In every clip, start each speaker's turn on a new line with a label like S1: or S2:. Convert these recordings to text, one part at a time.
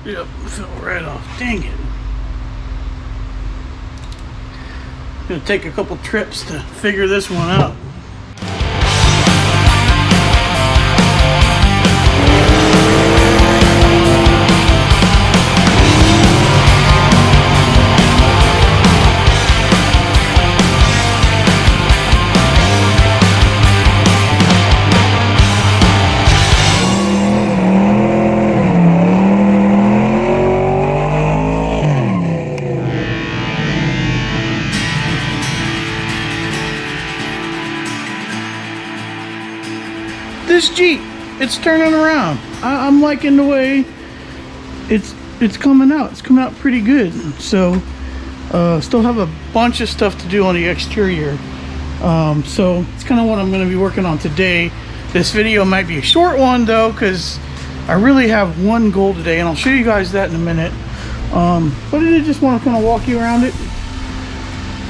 S1: Yep, fell right off. Dang it. Gonna take a couple trips to figure this one out. This Jeep, it's turning around. I'm liking the way it's coming out. It's coming out pretty good. So still have a bunch of stuff to do on the exterior. So it's kind of what I'm going to be working on today. This video might be a short one though, because I really have one goal today, and I'll show you guys that in a minute. But I just want to kind of walk you around it.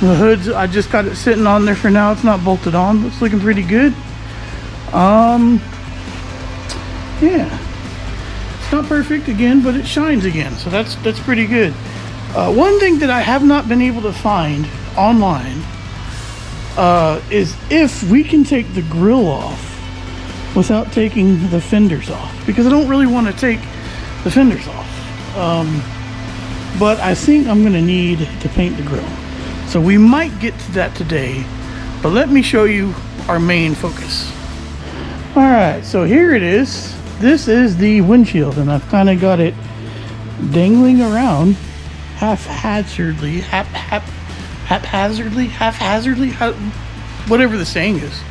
S1: The hoods, I just got it sitting on there for now. It's not bolted on, but it's looking pretty good. Yeah, it's not perfect again, but it shines again, so that's pretty good. One thing that I have not been able to find online is if we can take the grill off without taking the fenders off, because I don't really want to take the fenders off. But I think I'm gonna need to paint the grill, so we might get to that today, but let me show you our main focus. All right, so here it is. This is the windshield, and I've kind of got it dangling around haphazardly, whatever the saying is.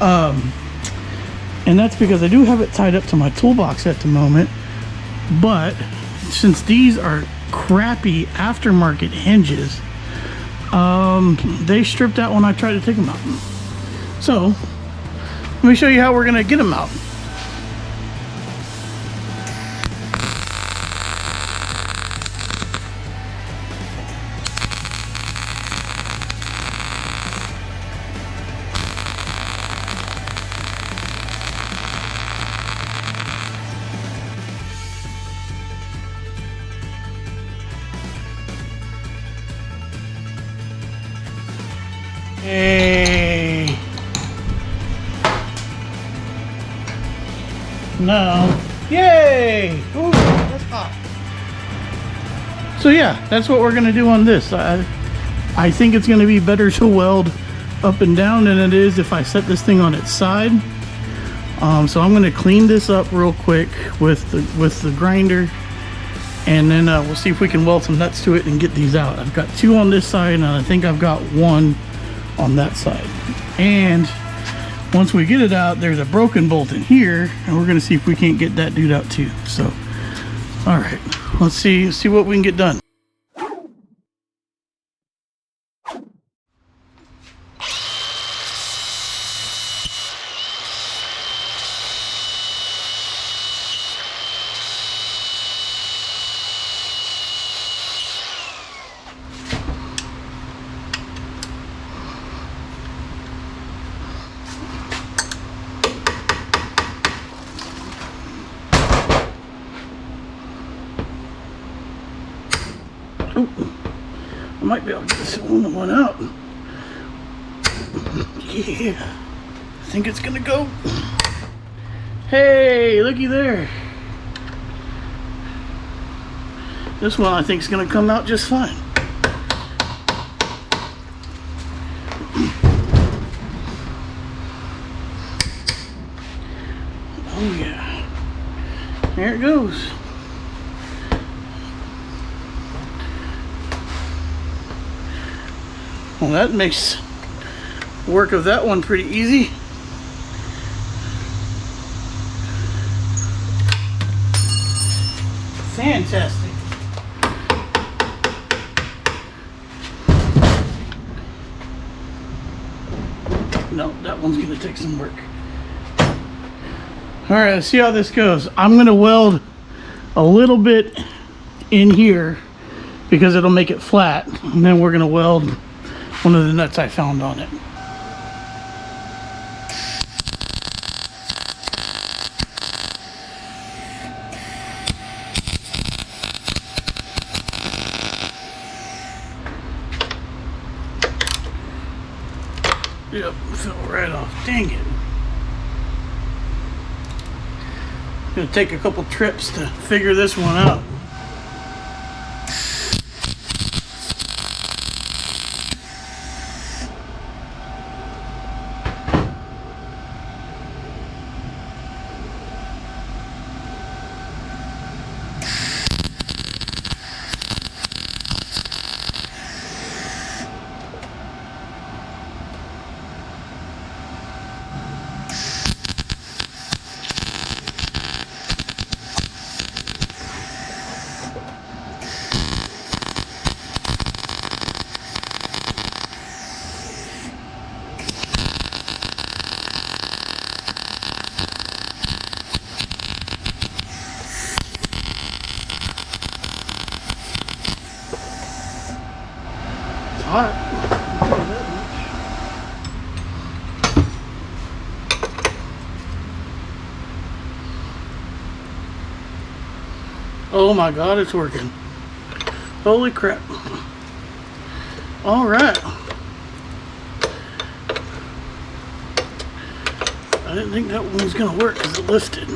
S1: And that's because I do have it tied up to my toolbox at the moment, but since these are crappy aftermarket hinges, they stripped out when I tried to take them out. So let me show you how we're gonna get them out. Hey. No. Yay! Ooh, that's hot. So yeah, that's what we're gonna do on this. I think it's gonna be better to weld up and down than it is if I set this thing on its side. So I'm gonna clean this up real quick with the grinder, and then we'll see if we can weld some nuts to it and get these out. I've got two on this side, and I think I've got one on that side. And once we get it out, there's a broken bolt in here, and we're gonna see if we can't get that dude out too. So all right, let's see what we can get done. Oh, I might be able to get this one out. Yeah, I think it's gonna go. Hey, looky there. This one I think is gonna come out just fine. Oh yeah, there it goes. Well, that makes work of that one pretty easy. Fantastic. No, that one's gonna take some work. All right, let's see how this goes. I'm gonna weld a little bit in here because it'll make it flat, and then we're gonna weld one of the nuts I found on it. Yep, fell right off. Dang it. Gonna take a couple trips to figure this one out. Hot. Oh my God, it's working. Holy crap. All right. I didn't think that one was gonna work because it lifted.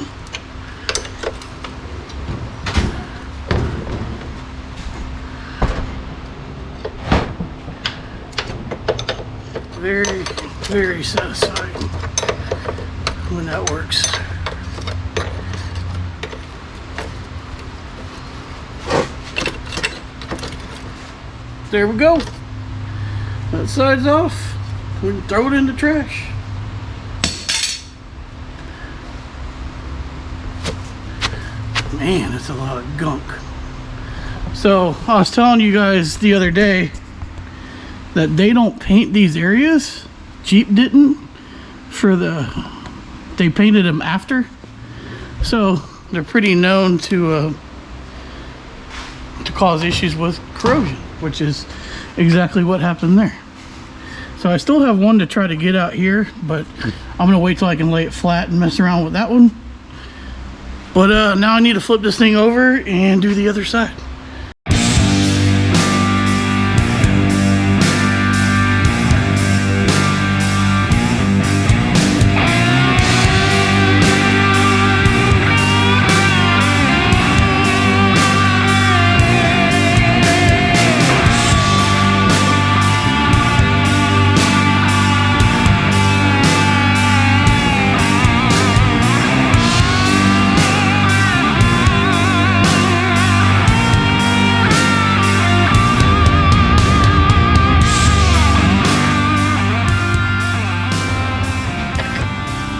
S1: Very, very satisfying when that works. There we go. That side's off. We can throw it in the trash. Man, that's a lot of gunk. So I was telling you guys the other day that they don't paint these areas. Jeep didn't they painted them after, so they're pretty known to cause issues with corrosion, which is exactly what happened there. So I still have one to try to get out here, but I'm gonna wait till I can lay it flat and mess around with that one. But now I need to flip this thing over and do the other side.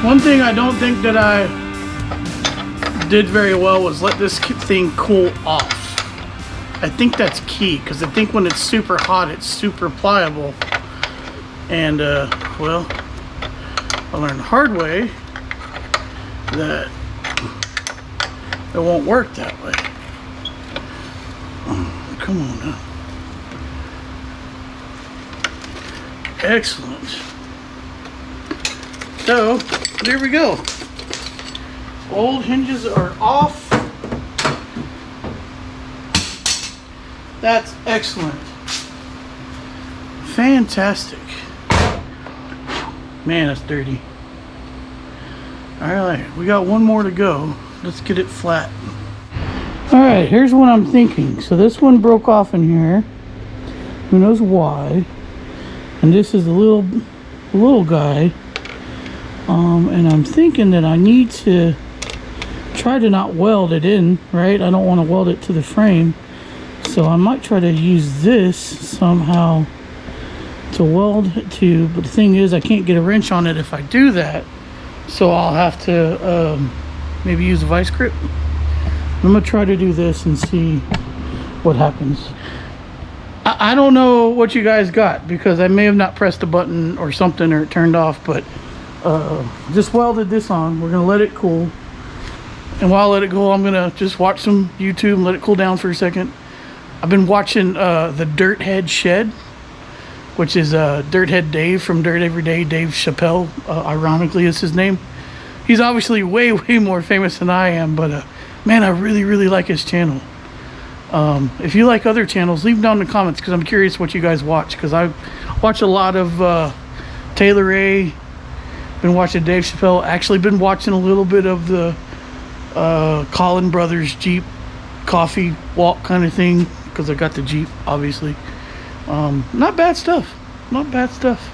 S1: One thing I don't think that I did very well was let this thing cool off. I think that's key, because I think when it's super hot, it's super pliable. And, well, I learned the hard way that it won't work that way. Oh, come on now. Excellent. So, there we go. Old hinges are off. That's excellent. Fantastic. Man, that's dirty. Alright, we got one more to go. Let's get it flat. Alright, here's what I'm thinking. So this one broke off in here. Who knows why. And this is a little guy. And I'm thinking that I need to try to not weld it in, right? I don't want to weld it to the frame. So I might try to use this somehow to weld it to, but the thing is I can't get a wrench on it if I do that. So I'll have to maybe use a vice grip. I'm gonna try to do this and see what happens. I don't know what you guys got, because I may have not pressed a button or something, or it turned off, but just welded this on. We're gonna let it cool, and while I let it cool, I'm gonna just watch some YouTube and let it cool down for a second. I've been watching the Dirt Head Shed, which is Dirt Head Dave from Dirt Everyday. Dave Chappelle, ironically, is his name. He's obviously way more famous than I am, but man, I really like his channel. If you like other channels, leave them down in the comments, because I'm curious what you guys watch, because I watch a lot of Taylor A. Been watching Dave Chappelle. Actually been watching a little bit of the Collin Brothers Jeep coffee walk kind of thing, because I got the Jeep, obviously. Not bad stuff. Not bad stuff.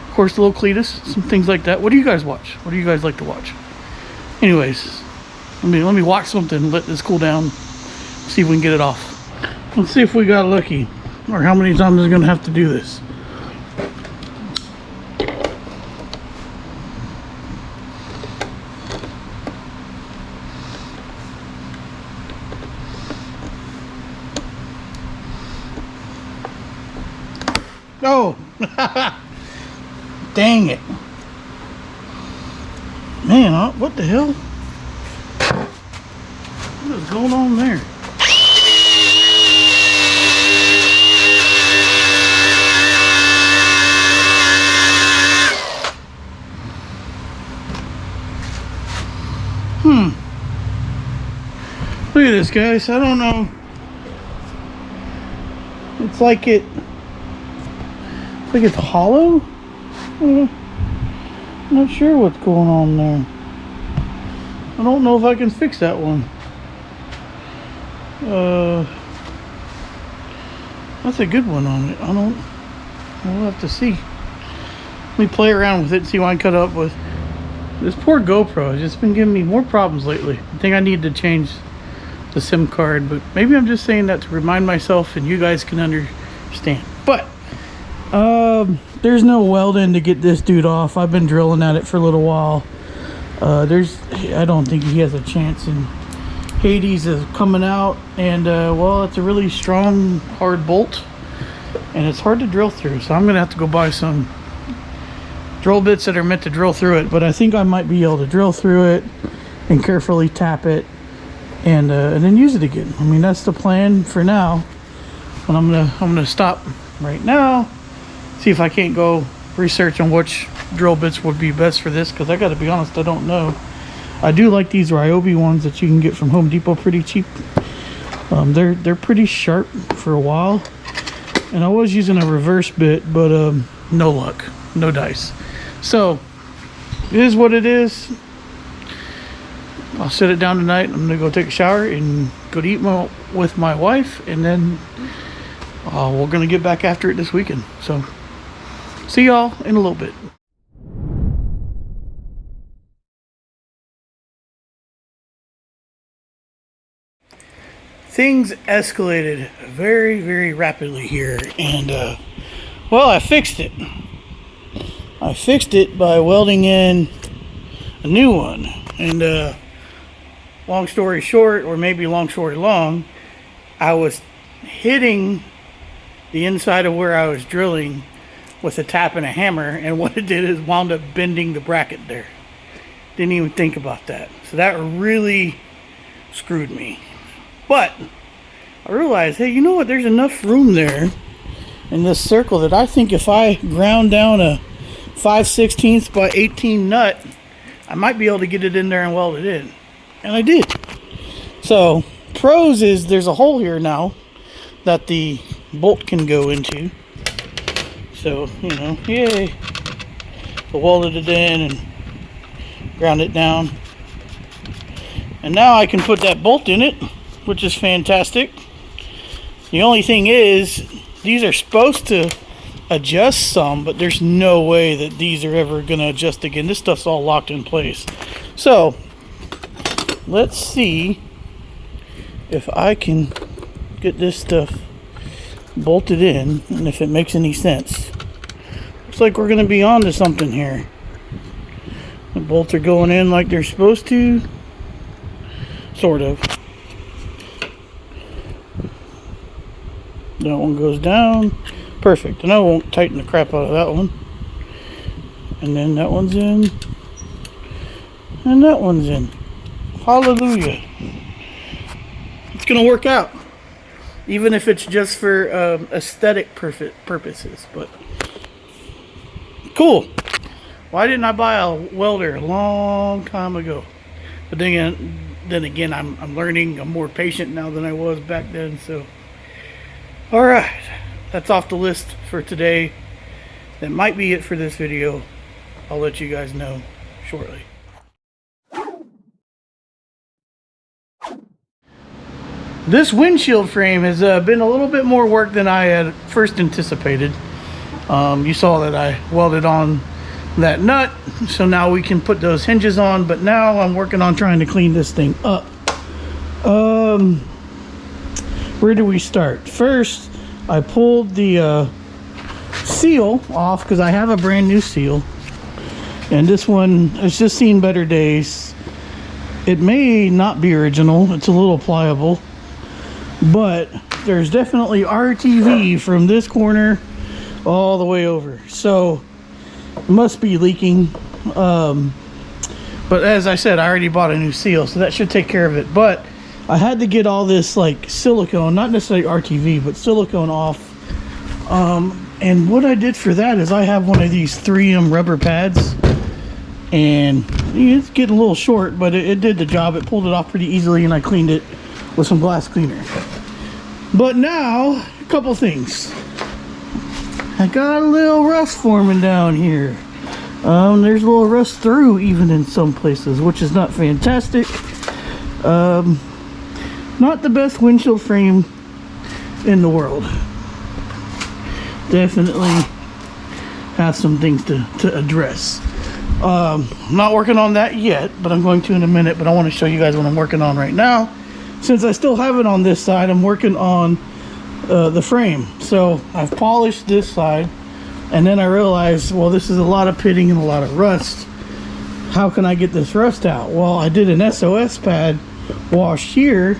S1: Of course, the little Cletus, some things like that. What do you guys watch? What do you guys like to watch? Anyways, let me watch something, let this cool down, see if we can get it off. Let's see if we got lucky, or how many times I'm gonna have to do this. Oh, dang it. Man, what the hell? What is going on there? Look at this, guys. I don't know. It's like it's hollow. I'm not sure what's going on there. I don't know if I can fix that one. That's a good one on it. We'll have to see. Let me play around with it and see what I can cut up with. This poor GoPro has just been giving me more problems lately. I think I need to change the SIM card, but maybe I'm just saying that to remind myself and you guys can understand. But there's no welding to get this dude off. I've been drilling at it for a little while. I don't think he has a chance, and Hoodies is coming out, and well, it's a really strong, hard bolt, and it's hard to drill through, so I'm gonna have to go buy some drill bits that are meant to drill through it. But I think I might be able to drill through it and carefully tap it and then use it again. I mean, that's the plan for now. But I'm gonna stop right now, see if I can't go research on which drill bits would be best for this, because I gotta be honest, I don't know. I do like these Ryobi ones that you can get from Home Depot pretty cheap. They're pretty sharp for a while, and I was using a reverse bit, but no luck, no dice. So it is what it is. I'll set it down tonight. I'm gonna go take a shower and go to eat with my wife, and then we're gonna get back after it this weekend. So see y'all in a little bit. Things escalated very, very rapidly here, and well, I fixed it. I fixed it by welding in a new one, and long story short, or maybe long story long, I was hitting the inside of where I was drilling with a tap and a hammer, and what it did is wound up bending the bracket there. Didn't even think about that. So that really screwed me. But I realized, hey, you know what? There's enough room there in this circle that I think if I ground down a 5/16 by 18 nut, I might be able to get it in there and weld it in. And I did. So pros is there's a hole here now that the bolt can go into. So, you know, yay. I welded it in and ground it down. And now I can put that bolt in it, which is fantastic. The only thing is, these are supposed to adjust some, but there's no way that these are ever going to adjust again. This stuff's all locked in place. So let's see if I can get this stuff bolted in and if it makes any sense. Looks like we're going to be on to something here. The bolts are going in like they're supposed to, sort of. That one goes down. Perfect. And I won't tighten the crap out of that one. And then that one's in. And that one's in. Hallelujah. It's going to work out. Even if it's just for aesthetic purposes. But cool. Why didn't I buy a welder a long time ago? But then again, I'm learning. I'm more patient now than I was back then. So, all right. That's off the list for today. that might be it for this video. I'll let you guys know shortly. This windshield frame has been a little bit more work than I had first anticipated. You saw that I welded on that nut, so now we can put those hinges on, but now I'm working on trying to clean this thing up. Where do we start? First, I pulled the seal off because I have a brand new seal, and this one has just seen better days. It may not be original, it's a little pliable, but there's definitely RTV from this corner all the way over, so it must be leaking. But as I said, I already bought a new seal, so that should take care of it. But I had to get all this like silicone, not necessarily RTV, but silicone off. And what I did for that is I have one of these 3M rubber pads, and it's getting a little short, but it did the job. It pulled it off pretty easily, and I cleaned it with some glass cleaner. But now, a couple things. I got a little rust forming down here. There's a little rust through even in some places, which is not fantastic. Not the best windshield frame in the world. Definitely have some things to address. I'm not working on that yet, but I'm going to in a minute. But I want to show you guys what I'm working on right now. Since I still have it on this side, I'm working on the frame. So I've polished this side, and then I realized, well, this is a lot of pitting and a lot of rust. How can I get this rust out? Well, I did an SOS pad wash here,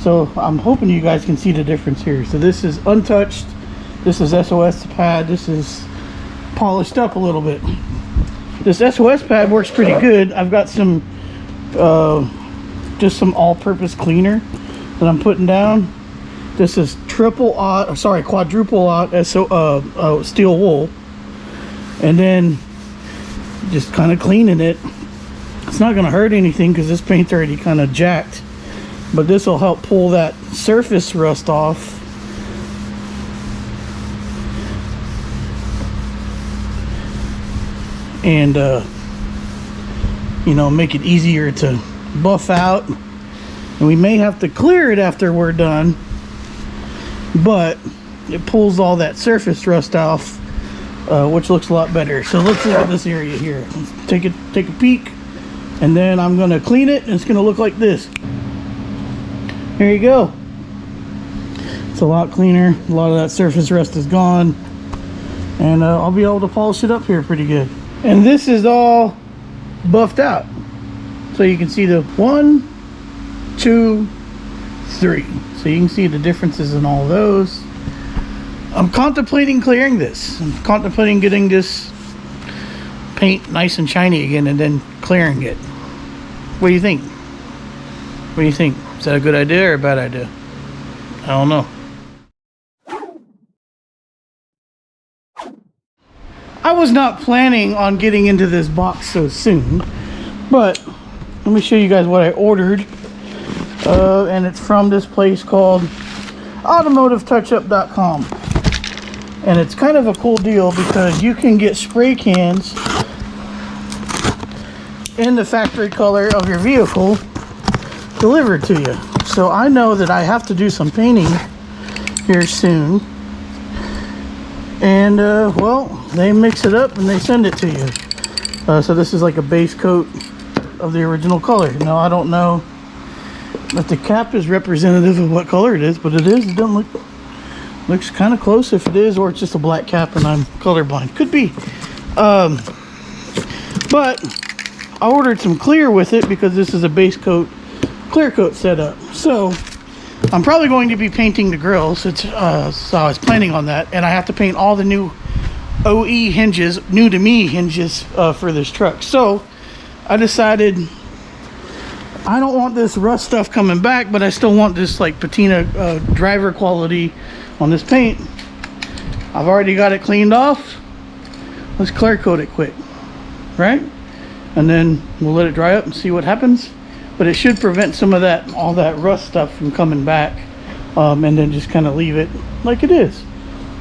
S1: so I'm hoping you guys can see the difference here. So this is untouched, this is SOS pad, this is polished up a little bit. This SOS pad works pretty good. I've got some just some all-purpose cleaner that I'm putting down. This is quadruple aught steel wool, and then just kind of cleaning it. It's not going to hurt anything because this paint's already kind of jacked, but this will help pull that surface rust off. And you know, make it easier to buff out. And we may have to clear it after we're done, but it pulls all that surface rust off, which looks a lot better. So let's look at this area here. Let's take a peek, and then I'm going to clean it, and it's going to look like this. Here you go. It's a lot cleaner. A lot of that surface rust is gone, and I'll be able to polish it up here pretty good. And this is all buffed out, so you can see the 1, 2, 3. So you can see the differences in all those. I'm contemplating clearing this. I'm contemplating getting this paint nice and shiny again and then clearing it. What do you think? What do you think? Is that a good idea or a bad idea? I don't know. I was not planning on getting into this box so soon, but let me show you guys what I ordered. And it's from this place called automotivetouchup.com, and it's kind of a cool deal because you can get spray cans in the factory color of your vehicle delivered to you. So I know that I have to do some painting here soon, and well, they mix it up and they send it to you. So this is like a base coat of the original color. Now I don't know if the cap is representative of what color it is, but it is. It doesn't looks kind of close if it is, or it's just a black cap and I'm colorblind. Could be. But I ordered some clear with it because this is a base coat, clear coat setup. So I'm probably going to be painting the grills. So I was planning on that, and I have to paint all the new OE hinges, new to me hinges for this truck. So I decided I don't want this rust stuff coming back, but I still want this like patina driver quality on this paint. I've already got it cleaned off. Let's clear coat it quick, right? And then we'll let it dry up and see what happens. But it should prevent some of that, all that rust stuff from coming back, and then just kind of leave it like it is.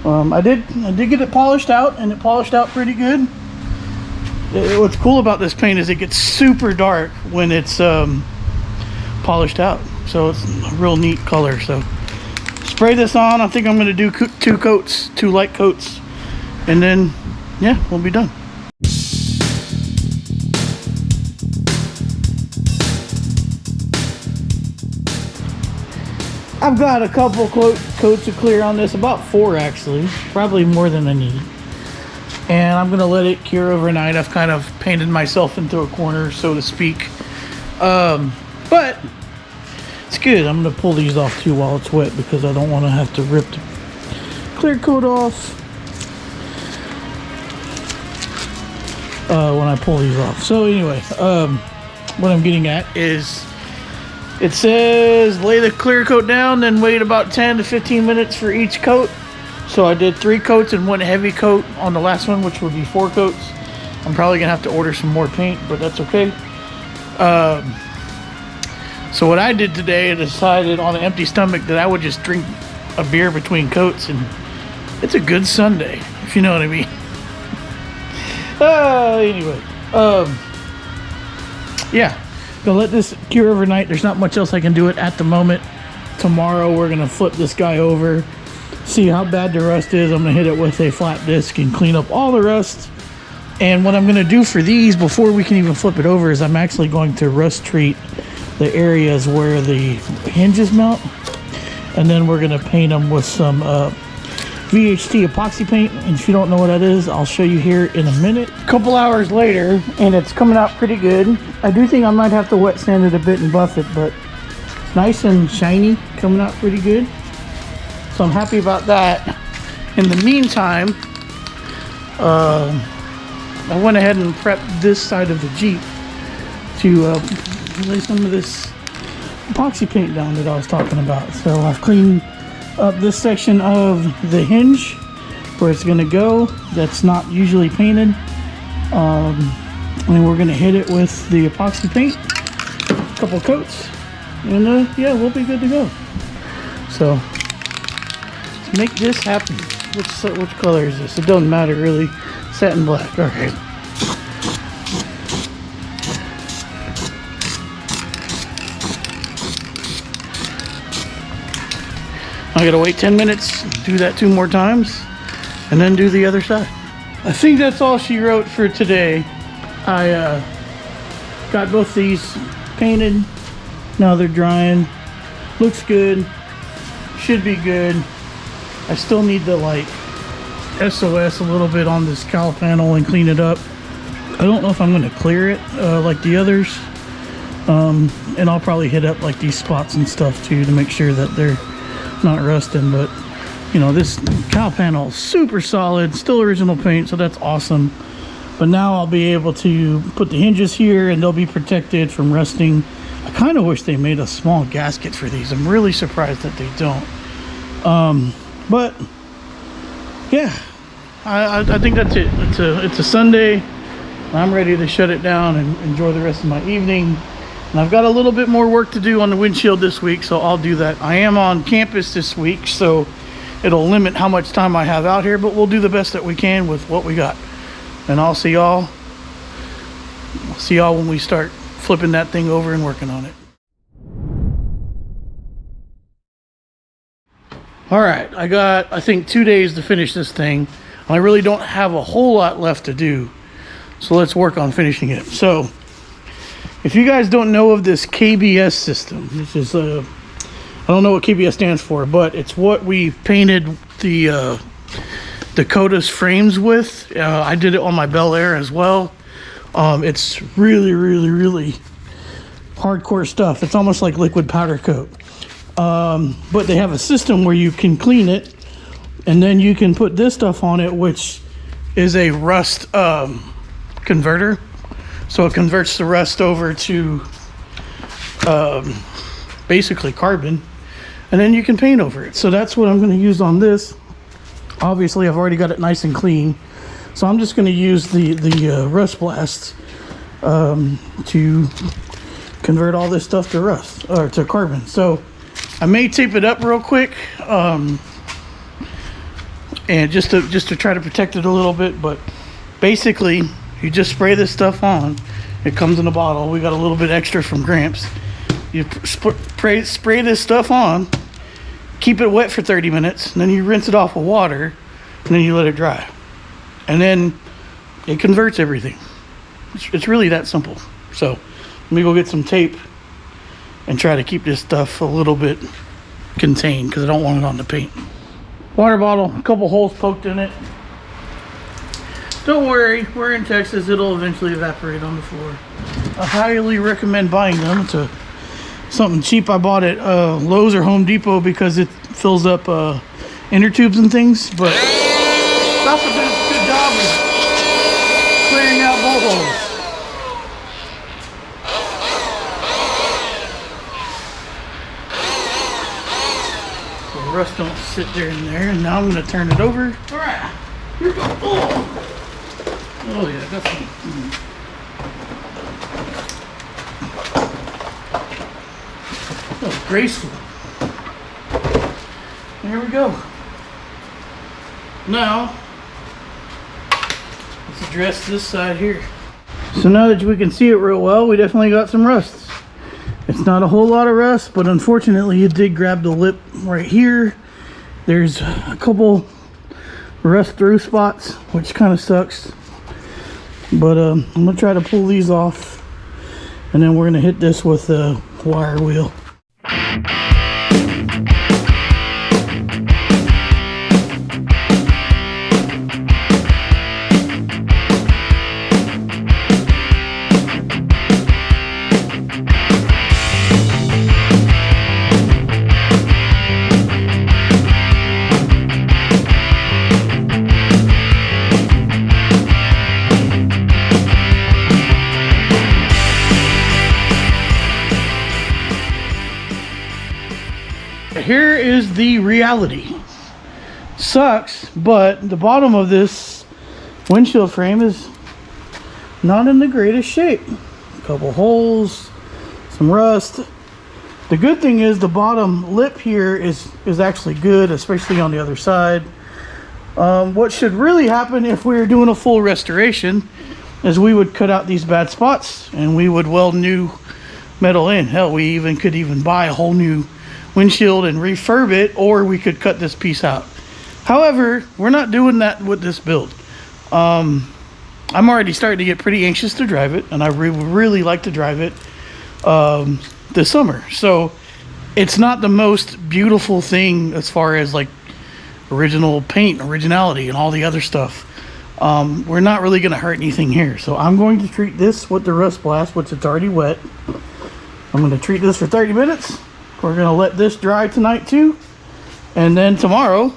S1: I did get it polished out, and it polished out pretty good. What's cool about this paint is it gets super dark when it's polished out, so it's a real neat color. So spray this on. I think I'm going to do 2 coats, 2 light coats, and then yeah, we'll be done. I've got a couple coats of clear on this, about 4 actually, probably more than I need. And I'm gonna let it cure overnight. I've kind of painted myself into a corner, so to speak. But it's good. I'm gonna pull these off too while it's wet, because I don't want to have to rip the clear coat off when I pull these off. So anyway, what I'm getting at is, it says lay the clear coat down, then wait about 10 to 15 minutes for each coat. So I did 3 coats and 1 heavy coat on the last one, which would be 4 coats. I'm probably gonna have to order some more paint, but that's okay. So what I did today, I decided on an empty stomach that I would just drink a beer between coats, and it's a good Sunday, if you know what I mean. Anyway, yeah, gonna let this cure overnight. There's not much else I can do it at the moment. Tomorrow we're gonna flip this guy over, see how bad the rust is. I'm gonna hit it with a flat disc and clean up all the rust. And what I'm gonna do for these before we can even flip it over is I'm actually going to rust treat the areas where the hinges mount, and then we're gonna paint them with some VHT epoxy paint. And if you don't know what that is, I'll show you here in a minute. A couple hours later, and it's coming out pretty good. I do think I might have to wet sand it a bit and buff it, but it's nice and shiny, coming out pretty good. So I'm happy about that. In the meantime, I went ahead and prepped this side of the Jeep to lay some of this epoxy paint down that I was talking about. So I've cleaned up this section of the hinge where it's going to go, that's not usually painted, and we're going to hit it with the epoxy paint, a couple coats, and yeah, we'll be good to go. So to make this happen, which color is this? It doesn't matter really. Satin black. All right. I gotta wait 10 minutes, do that 2 more times, and then do the other side. I think that's all she wrote for today. I got both these painted. Now they're drying. Looks good. Should be good. I still need to like SOS a little bit on this cowl panel and clean it up. I don't know if I'm going to clear it like the others. And I'll probably hit up like these spots and stuff too to make sure that they're not rusting. But you know, this cowl panel is super solid, still original paint, so that's awesome. But now I'll be able to put the hinges here and they'll be protected from rusting. I kind of wish they made a small gasket for these. I'm really surprised that they don't. But yeah, I think that's it. It's a Sunday. I'm ready to shut it down and enjoy the rest of my evening. And I've got a little bit more work to do on the windshield this week, so I'll do that. I am on campus this week, so it'll limit how much time I have out here, but we'll do the best that we can with what we got. And I'll see y'all when we start flipping that thing over and working on it. All right, I got, I think, 2 days to finish this thing. I really don't have a whole lot left to do, so let's work on finishing it. So if you guys don't know of this KBS system, this is I don't know what KBS stands for, but it's what we painted the Dakota's frames with. I did it on my Bel Air as well. It's really hardcore stuff. It's almost like liquid powder coat. But they have a system where you can clean it, and then you can put this stuff on it, which is a rust converter. So it converts the rust over to basically carbon, and then you can paint over it. So that's what I'm going to use on this. Obviously I've already got it nice and clean, so I'm just going to use the Rust Blast to convert all this stuff to rust, or to carbon. So I may tape it up real quick and just to try to protect it a little bit. But basically, you just spray this stuff on. It comes in a bottle. We got a little bit extra from Gramps. You spray this stuff on, keep it wet for 30 minutes, and then you rinse it off with water, and then you let it dry. And then it converts everything. It's really that simple. So let me go get some tape and try to keep this stuff a little bit contained because I don't want it on the paint. Water bottle, a couple holes poked in it. Don't worry, we're in Texas, it'll eventually evaporate on the floor. I highly recommend buying them. It's something cheap I bought at Lowe's or Home Depot because it fills up inner tubes and things, but it's also done a good job of clearing out bolt holes. The rust don't sit there in there, and now I'm going to turn it over. All right, here we go. Oh yeah, that's some. Oh, graceful. There we go. Now, let's address this side here. So now that we can see it real well, we definitely got some rust. It's not a whole lot of rust, but unfortunately it did grab the lip right here. There's a couple rust through spots, which kind of sucks. But I'm gonna try to pull these off, and then we're gonna hit this with a wire wheel. Here is the reality. Sucks, but the bottom of this windshield frame is not in the greatest shape. A couple holes, some rust. The good thing is the bottom lip here is actually good, especially on the other side. What should really happen if we were doing a full restoration is we would cut out these bad spots and we would weld new metal in. Hell, we could even buy a whole new windshield and refurb it, or we could cut this piece out. However, we're not doing that with this build. I'm already starting to get pretty anxious to drive it, and I really like to drive it this summer. So it's not the most beautiful thing as far as like original paint, originality, and all the other stuff. We're not really going to hurt anything here. So I'm going to treat this with the Rust Blast, which it's already wet. I'm going to treat this for 30 minutes. We're going to let this dry tonight too. And then tomorrow,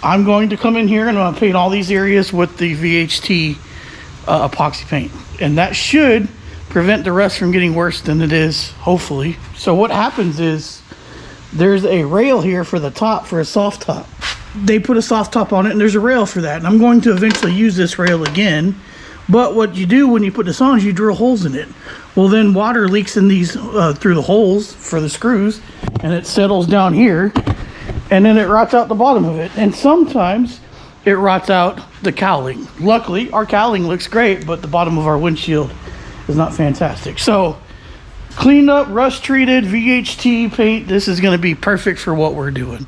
S1: I'm going to come in here and I'm going to paint all these areas with the VHT epoxy paint. And that should prevent the rust from getting worse than it is, hopefully. So what happens is, there's a rail here for the top, for a soft top. They put a soft top on it and there's a rail for that. And I'm going to eventually use this rail again. But what you do when you put this on is you drill holes in it. Well, then water leaks in these through the holes for the screws, and it settles down here, and then it rots out the bottom of it. And sometimes it rots out the cowling. Luckily, our cowling looks great, but the bottom of our windshield is not fantastic. So, cleaned up, rust treated, VHT paint. This is going to be perfect for what we're doing.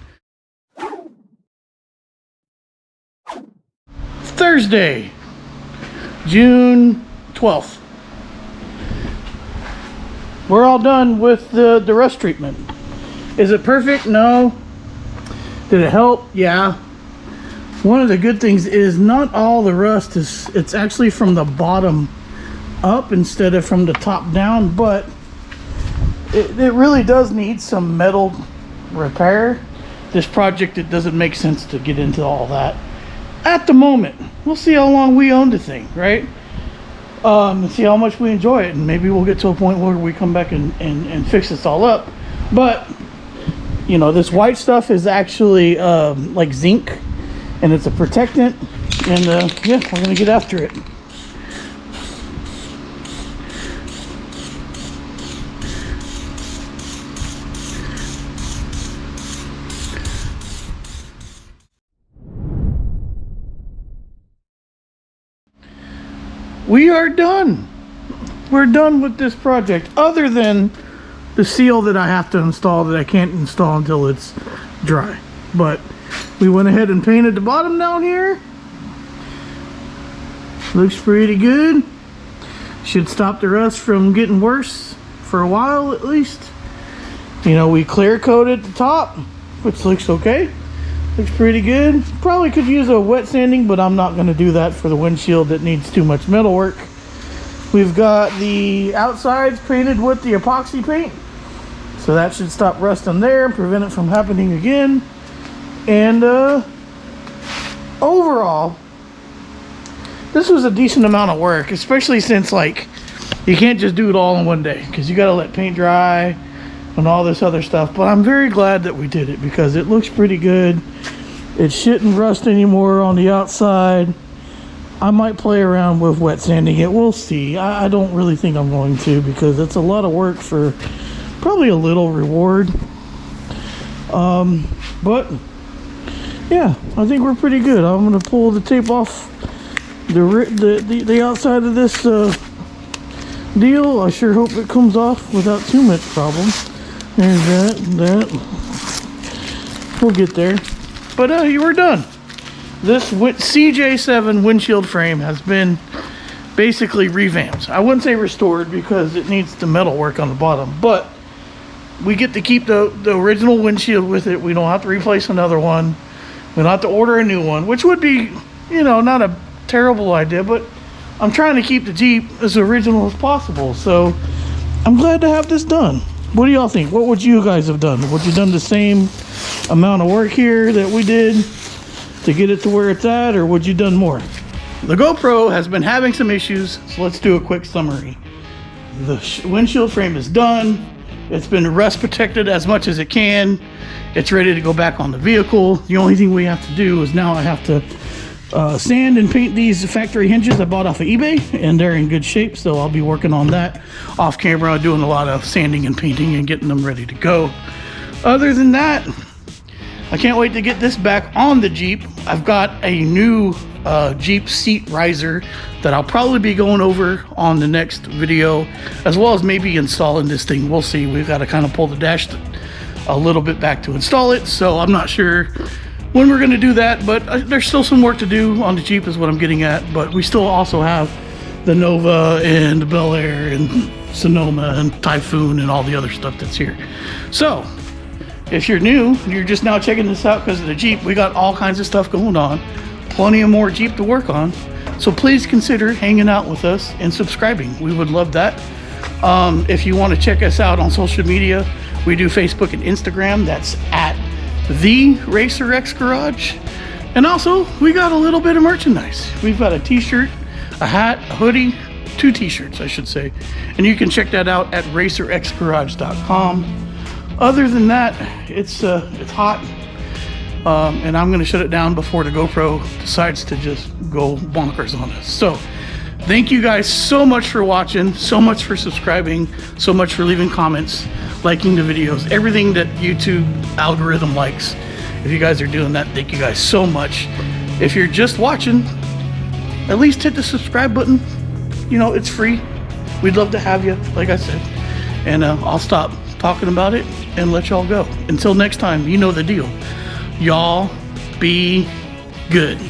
S1: Thursday, June 12th. We're all done with the rust treatment. Is it perfect? No. Did it help? Yeah. One of the good things is not all the rust it's actually from the bottom up instead of from the top down, but it really does need some metal repair. This project, it doesn't make sense to get into all that at the moment. We'll see how long we own the thing, right? And see how much we enjoy it, and maybe we'll get to a point where we come back and fix this all up. But you know, this white stuff is actually like zinc, and it's a protectant, and yeah, we're gonna get after it. we are done. We're done with this project, other than the seal that I have to install that I can't install until it's dry. But we went ahead and painted the bottom down here. Looks pretty good. Should stop the rust from getting worse for a while at least. You know, we clear coated the top, which looks okay. Looks pretty good. Probably could use a wet sanding, but I'm not going to do that for the windshield that needs too much metal work. We've got the outsides painted with the epoxy paint, so that should stop rusting there and prevent it from happening again. And overall, this was a decent amount of work, especially since, like, you can't just do it all in one day because you got to let paint dry and all this other stuff. But I'm very glad that we did it because it looks pretty good. It shouldn't rust anymore on the outside. I might play around with wet sanding it. We'll see. I don't really think I'm going to, because it's a lot of work for probably a little reward. But yeah, I think we're pretty good. I'm going to pull the tape off the outside of this deal. I sure hope it comes off without too much problem. There's that. We'll get there. But we're done. This CJ7 windshield frame has been basically revamped. I wouldn't say restored because it needs the metal work on the bottom, but we get to keep the original windshield with it. We don't have to replace another one. We don't have to order a new one, which would be, you know, not a terrible idea, but I'm trying to keep the Jeep as original as possible. So I'm glad to have this done. What do y'all think? What would you guys have done? Would you done the same amount of work here that we did to get it to where it's at, or would you done more? The GoPro has been having some issues, so let's do a quick summary. The windshield frame is done. It's been rust protected as much as it can. It's ready to go back on the vehicle. The only thing we have to do is now I have to sand and paint these factory hinges I bought off of eBay, and they're in good shape, so I'll be working on that off camera, doing a lot of sanding and painting and getting them ready to go. Other than that, I can't wait to get this back on the Jeep. I've got a new Jeep seat riser that I'll probably be going over on the next video, as well as maybe installing this thing. We'll see. We've got to kind of pull the dash a little bit back to install it, so I'm not sure when we're going to do that, but there's still some work to do on the Jeep is what I'm getting at. But we still also have the Nova and the Bel Air and Sonoma and Typhoon and all the other stuff that's here. So if you're new, you're just now checking this out because of the Jeep, we got all kinds of stuff going on, plenty of more Jeep to work on. So please consider hanging out with us and subscribing. We would love that. If you want to check us out on social media, we do Facebook and Instagram. That's at the RacerX Garage. And also, we got a little bit of merchandise. We've got a t-shirt, a hat, a hoodie, 2 t-shirts, I should say. And you can check that out at racerxgarage.com. Other than that, it's hot, and I'm going to shut it down before the GoPro decides to just go bonkers on us. So thank you guys so much for watching, so much for subscribing, so much for leaving comments, liking the videos, everything that YouTube algorithm likes. If you guys are doing that, thank you guys so much. If you're just watching, at least hit the subscribe button. You know, it's free. We'd love to have you, like I said. And I'll stop talking about it and let y'all go. Until next time, you know the deal. Y'all be good.